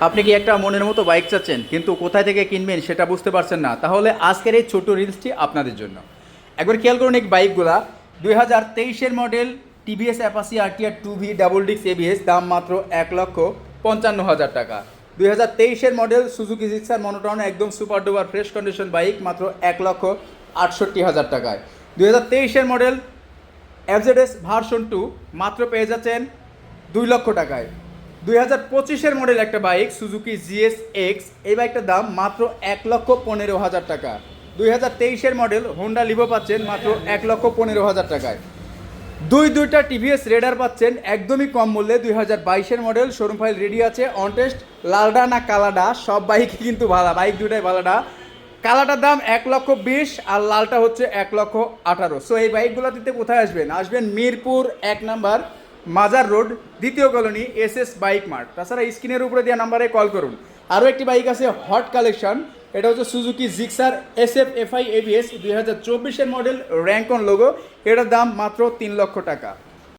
আপনি কি একটা মনের মতো বাইক চাচ্ছেন কিন্তু কোথায় থেকে কিনবেন সেটা বুঝতে পারছেন না, তাহলে আজকের এই ছোট রিলসটি আপনাদের জন্য। একবার খেয়াল করুন এই বাইকগুলা 2023-এর model TVS Apache RTR 2V double ডিক্স এবিএস, দাম মাত্র 1,55,000 টাকা। 2023-এর মডেল সুজুকি জিক্সার মনোটন একদম super duper fresh condition bike মাত্র 1,68,000 টাকায়। 2023-এর মডেল এফজেডএস ভার্সন 2 মাত্র পেয়ে যাচ্ছেন 2 লক্ষ টাকায়। 2025-এর মডেল একটা বাইক সুজুকি জিএস এক্স, এই বাইকটার দাম মাত্র 1,15,000 টাকা। 2023-এর মডেল হোন্ডা লিভো পাচ্ছেন মাত্র 1,15,000 টাকায়। দুইটা টিভিএস রেডার পাচ্ছেন একদমই কম মূল্যে। 2022-এর মডেল, শোরুম ফাইল রেডি আছে, অন টেস্ট। লালডা না কালাডা, সব বাইকই কিন্তু ভালো, বাইক দুটাই ভালোডা। কালাটার দাম 1,20,000 আর লালটা হচ্ছে 1,18,000। সো এই বাইকগুলো দিতে কোথায় আসবেন? আসবেন মিরপুর 1 নম্বর মাজার রোড, দ্বিতীয় কলোনি, এসএস বাইক মার্ট। তাছাড়া স্ক্রিনের উপরে দেওয়া নাম্বারে কল করুন। আরও একটি বাইক আছে হট কালেকশন, এটা হচ্ছে Suzuki Gixxer SF FI ABS 2024-এর মডেল, র্যাঙ্কন লোগো, এটার দাম মাত্র 3 লক্ষ টাকা।